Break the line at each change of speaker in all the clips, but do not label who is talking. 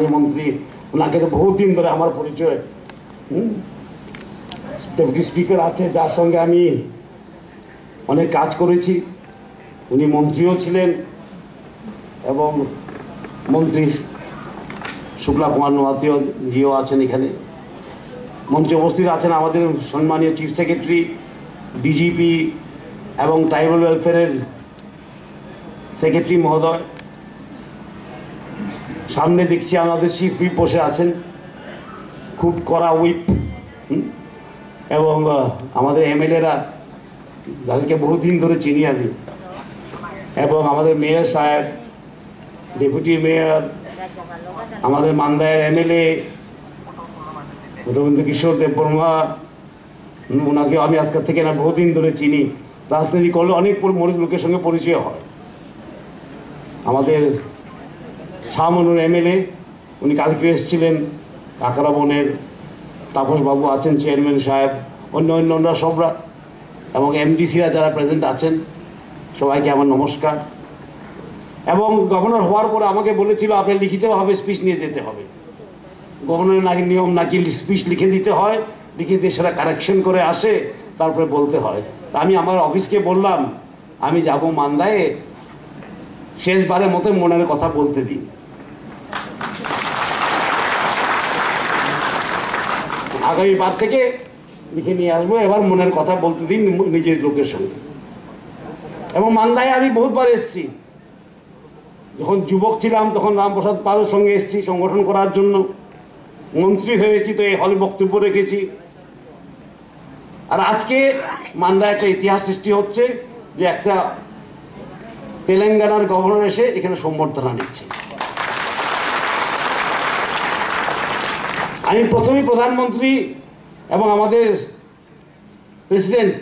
মাননীয় মন্ত্রী, ওনাকে তো বহুত দিন ধরে আমার পরিচয়। ডেপুটি স্পিকার আছে, যার সঙ্গে আমি অনেক কাজ করেছি, উনি মন্ত্রীও ছিলেন, এবং মন্ত্রী শুক্লা কুমার নোয়াতীয় জিও আছেন এখানে। মঞ্চে উপস্থিত আছেন আমাদের সম্মানীয় চিফ সেক্রেটারি, ডিজিপি এবং ট্রাইবাল ওয়েলফেয়ারের সেক্রেটারি মহোদয়। সামনে দেখছি আমাদের চিফ হুইপ বসে আছেন, খুব কড়া হুইপ, এবং আমাদের এমএলএরা, যাদেরকে বহুদিন ধরে চিনি আমি, এবং আমাদের মেয়র সাহেব, ডেপুটি মেয়র, আমাদের মান্দায়ের এমএলএ রবীন্দ্র কিশোর দেববর্মা, ওনাকে আমি আজকের থেকে না বহুদিন ধরে চিনি, রাজনীতি করলে অনেক লোকের সঙ্গে পরিচয় হয়। আমাদের শাহমনুর এমএলএ, উনি কালকে এসেছিলেন, কাকরা বনের তাপসবাবু আছেন, চেয়ারম্যান সাহেব, অন্যরা সবরা, এবং এমডিসিরা যারা প্রেজেন্ট আছেন, সবাইকে আমার নমস্কার। এবং গভর্নর হওয়ার পরে আমাকে বলেছিল আপনি লিখিতভাবে স্পিচ নিয়ে যেতে হবে। গভর্নরের নাকি নিয়ম নাকি স্পিচ লিখে দিতে হয়, লিখে দিয়ে সেটা কারেকশন করে আসে, তারপরে বলতে হয়। আমি আমার অফিসকে বললাম আমি যাব মান্দায়ে, শেষবারের মতো মনের কথা বলতে দিন। আগামীবার থেকে লিখে নিয়ে আসবো, এবার মনের কথা বলতে দিন নিজের লোকের সঙ্গে। এবং মান্দায়ে আমি বহুতবার এসেছি, যখন যুবক ছিলাম তখন রামপ্রসাদ পালের সঙ্গে এসেছি সংগঠন করার জন্য, মন্ত্রী হয়েছি তো এই হলে বক্তব্য রেখেছি। আর আজকে মান্দায় একটা ইতিহাস সৃষ্টি হচ্ছে যে একটা তেলেঙ্গানার গভর্নর এসে এখানে সম্বর্ধনা নিচ্ছে। আমি প্রথমেই প্রধানমন্ত্রী এবং আমাদের প্রেসিডেন্ট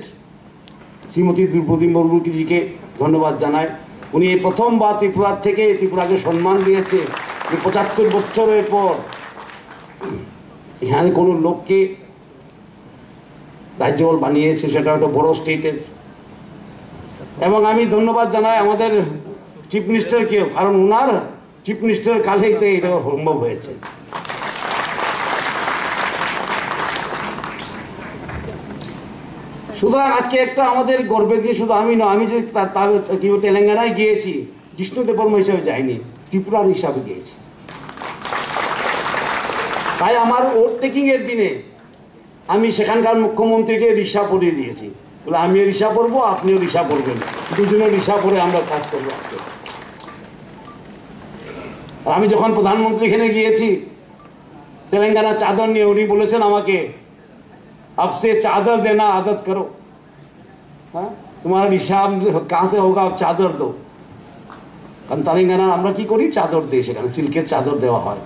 শ্রীমতী দ্রৌপদী মুর্মুজিকে ধন্যবাদ জানাই। উনি এই প্রথমবার ত্রিপুরার থেকে ত্রিপুরাকে সম্মান দিয়েছে। ৭৫ বছরের পর এখানে কোনো লোককে রাজ্যপাল বানিয়েছে, সেটা একটা বড় স্টেটের। এবং আমি ধন্যবাদ জানাই আমাদের চিফ মিনিস্টারকেও, কারণ ওনার চিফ মিনিস্টার কালেই তো এটা সম্ভব হয়েছে। সুতরাং আজকে একটা আমাদের গর্বে দিয়ে শুধু আমি না, আমি যে তেলেঙ্গানায় গিয়েছি জিষ্ণু দেববর্মা হিসাবে যাইনি, ত্রিপুরার হিসাবে গিয়েছি। তাই আমার ওট টেকিং এর দিনে আমি সেখানকার মুখ্যমন্ত্রীকে রিক্সা পরিয়ে দিয়েছি, বলে আমিও রিক্সা পরবো, আপনিও রিক্সা পরবেন, দুজনে রিক্সা পরে আমরা কাজ করবো। আর আমি যখন প্রধানমন্ত্রী এখানে গিয়েছি তেলেঙ্গানা চাদর নিয়ে, উনি বলেছেন আমাকে अब से चादर देना आदत करो, हाँ तुम्हारा हिसाब कहाँ से होगा, अब चादर दो। কারণ তেলেঙ্গানা আমরা কি করি, চাদর দিই, সেখানে সিল্কের চাদর দেওয়া হয়।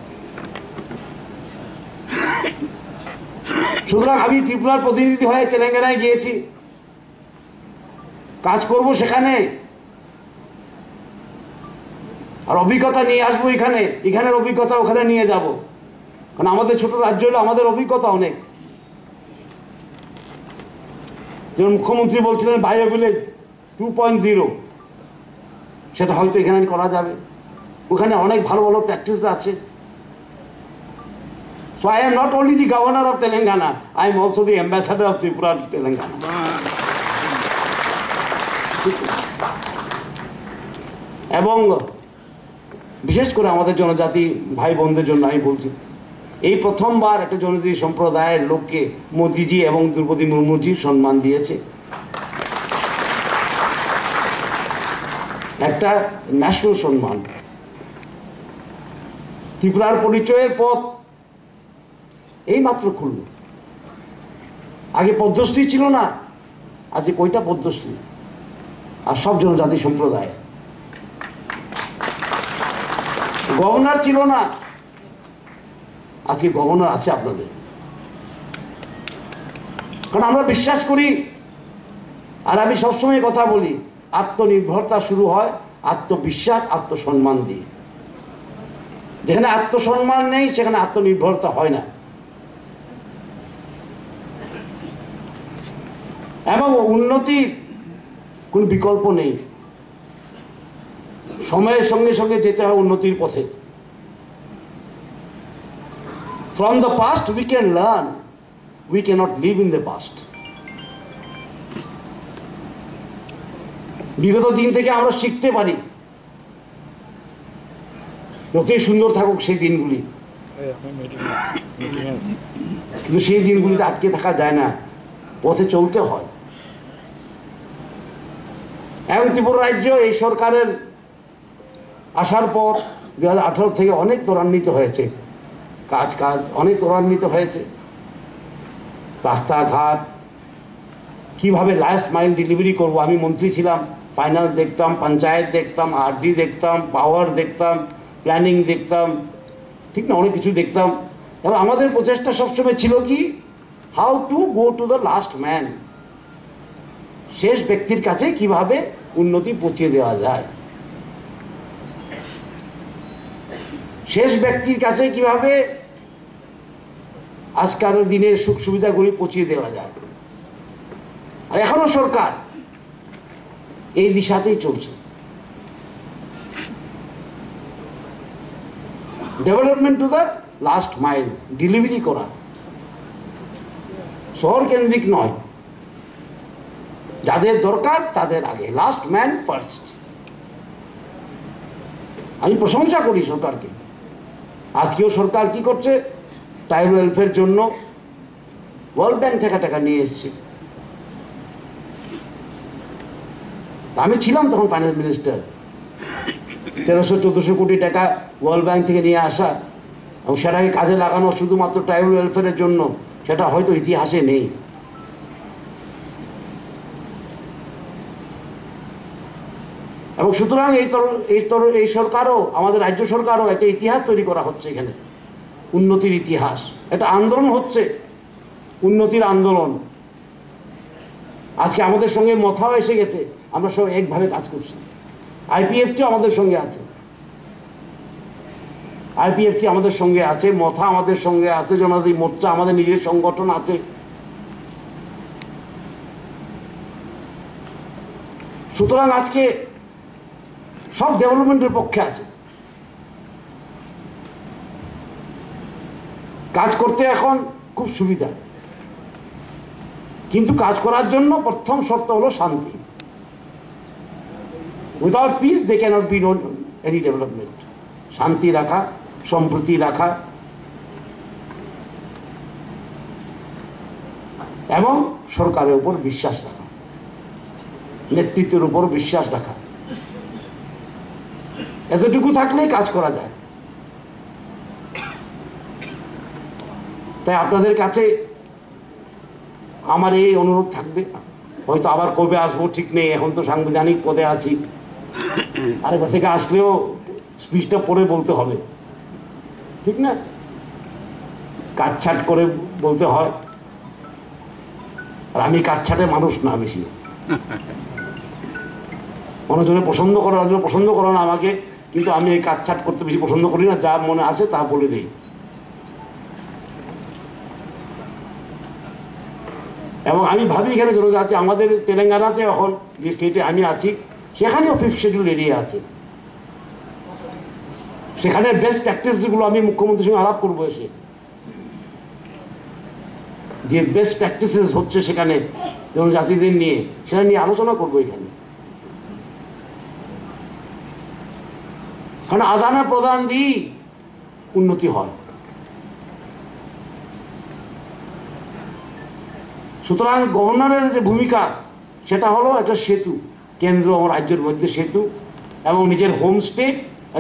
সুতরাং আমি ত্রিপুরার প্রতিনিধি হয়ে তেলেঙ্গানায় গিয়েছি, কাজ করব সেখানে, আর অভিজ্ঞতা নিয়ে আসবো এখানে, এখানের অভিজ্ঞতা ওখানে নিয়ে যাব। কারণ আমাদের ছোট রাজ্য হলো, আমাদের অভিজ্ঞতা অনেক। যেমন মুখ্যমন্ত্রী বলছিলেন বায়ো ভিলেজ 2.0, সেটা হয়তো এখানে করা যাবে। ওখানে অনেক ভালো ভালো প্র্যাকটিস আছে। So I am not only the governor of Telangana, I am also the ambassador of Tripura to Telangana. এবং বিশেষ করে আমাদের জনজাতি ভাই বোনদের জন্য আমি বলছি, এই প্রথমবার একটা জনজাতি সম্প্রদায়ের লোককে মোদিজি এবং দ্রৌপদী মুর্মুজি সম্মান দিয়েছে, একটা ন্যাশনাল সম্মান। ত্রিপুরার পরিচয়ের পথ এই মাত্র খুলল। আগে পদ্মশ্রী ছিল না, আজকে কয়টা পদ্মশ্রী, আর সব জনজাতি সম্প্রদায়। গভর্নর ছিল না, আজকে গভর্নর আছে আপনাদের। কারণ আমরা বিশ্বাস করি, আর আমি সবসময় কথা বলি, আত্মনির্ভরতা শুরু হয় আত্মবিশ্বাস, আত্মসম্মান দিয়ে। যেখানে আত্মসম্মান নেই সেখানে আত্মনির্ভরতা হয় না। এবং উন্নতির কোনো বিকল্প নেই, সময়ের সঙ্গে সঙ্গে যেতে হয় উন্নতির পথে। From the past we can learn. We cannot live in the past. বিগত দিন থেকে আমরা শিখতে পারি, যতই সুন্দর থাকুক সেই দিনগুলি, কিন্তু সেই দিনগুলিতে আটকে থাকা যায় না, পথে চলতে হয়। এবং ত্রিপুরা রাজ্য এই সরকারের আসার পর 2018 থেকে অনেক ত্বরান্বিত হয়েছে, কাজ অনেক ত্বরান্বিত হয়েছে। রাস্তাঘাট কীভাবে লাস্ট মাইল ডেলিভারি করব, আমি মন্ত্রী ছিলাম, ফাইন্যান্স দেখতাম, পঞ্চায়েত দেখতাম, আরডি দেখতাম, পাওয়ার দেখতাম, প্ল্যানিং দেখতাম, ঠিক না, অনেক কিছু দেখতাম। এবং আমাদের প্রচেষ্টা সবসময় ছিল কি, how to go to the last man, শেষ ব্যক্তির কাছে কিভাবে উন্নতি পৌঁছে দেওয়া যায়, শেষ ব্যক্তির কাছে কিভাবে আজকাল দিনের সুখ সুবিধাগুলি পৌঁছে দেওয়া যায়। আর এখনো সরকার এই দিশাতেই চলছে। Development to the last mile, delivery করা, শহর কেন্দ্রিক নয়, যাদের দরকার তাদের আগে, লাস্ট ম্যান ফার্স্ট। আমি প্রশংসা করি সরকারকে। আজকেও সরকার কি করছে, ট্রাইবাল ওয়েলফেয়ার জন্য ওয়ার্ল্ড ব্যাংক থেকে টাকা নিয়ে এসছে। আমি ছিলাম তখন ফাইন্যান্স মিনিস্টার, 1300-1400 কোটি টাকা ওয়ার্ল্ড ব্যাংক থেকে নিয়ে আসা এবং সেটাকে কাজে লাগানো শুধুমাত্র ট্রাইবাল ওয়েলফেয়ারের জন্য, সেটা হয়তো ইতিহাসে নেই। এবং সুতরাং এই সরকারও, আমাদের রাজ্য সরকারও একটা ইতিহাস তৈরি করা হচ্ছে এখানে, উন্নতির ইতিহাস। একটা আন্দোলন হচ্ছে, উন্নতির আন্দোলন। আজকে আমাদের সঙ্গে মথাও এসে গেছে, আমরা সব একভাবে কাজ করছি। আইপিএফটি আমাদের সঙ্গে আছে, আইপিএফটি আমাদের সঙ্গে আছে, মথা আমাদের সঙ্গে আছে, জনজাতি মোর্চা আমাদের নিজের সংগঠন আছে। সুতরাং আজকে সব ডেভেলপমেন্টের পক্ষে আছে। কাজ করতে এখন খুব সুবিধা, কিন্তু কাজ করার জন্য প্রথম শর্ত হলো শান্তি। Without peace they cannot be any development. শান্তি রাখা, সম্প্রীতি রাখা এবং সরকারের উপর বিশ্বাস রাখা, নেতৃত্বের উপর বিশ্বাস রাখা, এতটুকু থাকলেই কাজ করা যায়। তাই আপনাদের কাছে আমার এই অনুরোধ থাকবে, হয়তো আবার কবে আসবো ঠিক নেই, এখন তো সাংবিধানিক পদে আছি, আরেকবার থেকে আসলেও স্পিচটা পরে বলতে হবে, ঠিক না, কাটছাট করে বলতে হয়। আর আমি কাটছাটে মানুষ না বেশি, অনেকজনে পছন্দ করে না আমাকে, কিন্তু আমি এই কাটছাট করতে বেশি পছন্দ করি না, যা মনে আসে তা বলে দিই। এবং আমি ভাবি এখানে জনজাতি, আমাদের তেলেঙ্গানাতে এখন যে স্টেটে আমি আছি সেখানেও 5th শিডিউল এরিয়া আছে, সেখানে বেস্ট প্র্যাকটিসগুলো আমি মুখ্যমন্ত্রীর সঙ্গে আলাপ করবো, এসে যে বেস্ট প্র্যাকটিসেস হচ্ছে সেখানে জনজাতিদের নিয়ে, সেটা নিয়ে আলোচনা করবো এখানে। কারণ আদান প্রদান দিয়ে উন্নতি হয়। সুতরাং গভর্নরের যে ভূমিকা, সেটা হলো একটা সেতু, কেন্দ্র ও রাজ্যের মধ্যে সেতু, এবং নিজের হোম স্টেট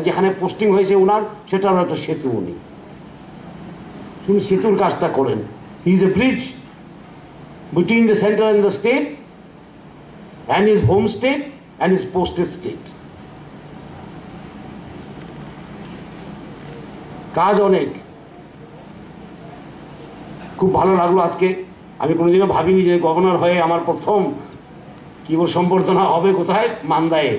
যেখানে পোস্টিং হয়েছে ওনার, সেটা হলো একটা সেতু। উনি শুধু সেতুর কাজটা করেন। He is a bridge between the centre and the state and his home state and his posted state. কাজ অনেক, খুব ভালো লাগলো আজকে। আমি কোনোদিনও ভাবিনি যে গভর্নর হয়ে আমার প্রথম সম্বর্ধনা হবে কোথায়, মান্দায়ে।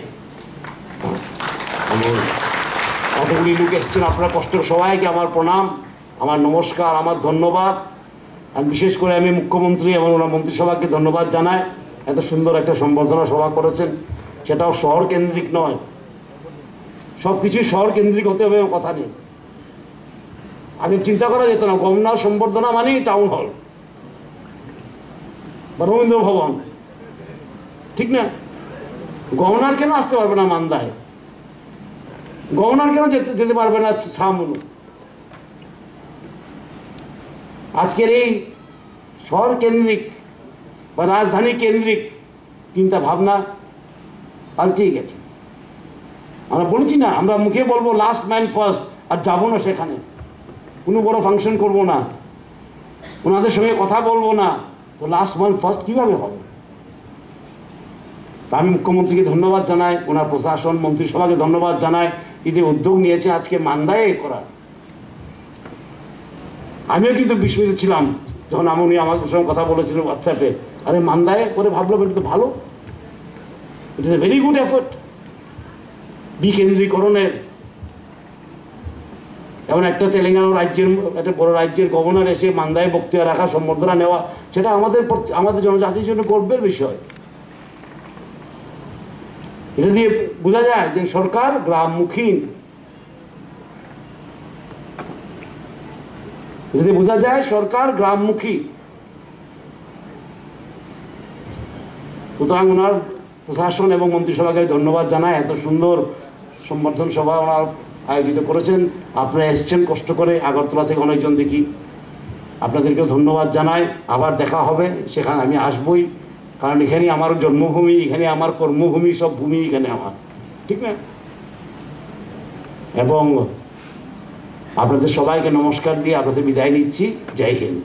কতগুলি লোক এসছেন, আপনারা কষ্টের সবাইকে আমার প্রণাম, আমার নমস্কার, আমার ধন্যবাদ। আর বিশেষ করে আমি মুখ্যমন্ত্রী এবং ওনার মন্ত্রিসভাকে ধন্যবাদ জানাই, এত সুন্দর একটা সম্বর্ধনা সভা করেছেন। সেটাও শহর কেন্দ্রিক নয়, সব কিছুই শহর কেন্দ্রিক হতে হবে কথা নেই। আগে চিন্তা করা যেত না গভর্নর সম্বর্ধনা মানেই টাউন হল বা রবীন্দ্র ভবন, ঠিক না? গভর্নর কেন আসতে পারবে না মান্দায়? গভর্নর কেন যেতে পারবে না শাহমনু? আজকের এই শহর কেন্দ্রিক বা রাজধানী কেন্দ্রিক চিন্তা ভাবনা পাল্টেই গেছে। আমরা বলেছি না, আমরা মুখে বলবো লাস্ট ম্যান ফার্স্ট, আর যাবো না সেখানে, কোনো বড় ফাংশন করব না, ওনাদের সঙ্গে কথা বলবো না, তো লাস্ট ম্যান ফার্স্ট কীভাবে হবে? আমি মুখ্যমন্ত্রীকে ধন্যবাদ জানাই, ওনার প্রশাসন মন্ত্রিসভাকে ধন্যবাদ জানাই এই যে উদ্যোগ নিয়েছে আজকে মান্দায় করা। আমিও কিন্তু বিস্মিত ছিলাম যখন উনি আমার সঙ্গে কথা বলেছিলেন হোয়াটসঅ্যাপে, আরে মান্দায় করে ভাবলাম এটা তো ভালো, it is a very good effort বিকেন্দ্রীকরণের। এমন একটা তেলেঙ্গানা রাজ্যের, একটা বড় রাজ্যের গভর্নর এসে মান্দায় বক্তৃতা রাখা, সম্বর্ধনা নেওয়া, সেটা আমাদের জনজাতির জন্য গর্বের বিষয়। এটা দিয়ে বোঝা যায় যে সরকার গ্রামমুখী, এটা দিয়ে বোঝা যায় সরকার গ্রামমুখী। সুতরাং ওনার প্রশাসন এবং মন্ত্রিসভাকে ধন্যবাদ জানায়, এত সুন্দর সম্বর্ধন সভা ওনার আয়োজিত করেছেন। আপনারা এসছেন কষ্ট করে, আগরতলা থেকে অনেকজন দেখি, আপনাদেরকেও ধন্যবাদ জানাই। আবার দেখা হবে, সেখানে আমি আসবই, কারণ এখানে আমার জন্মভূমি, এখানে আমার কর্মভূমি, সব ভূমি এখানে আমার, ঠিক না? এবং আপনাদের সবাইকে নমস্কার দিয়ে আপনাদের বিদায় নিচ্ছি। জয় হিন্দ।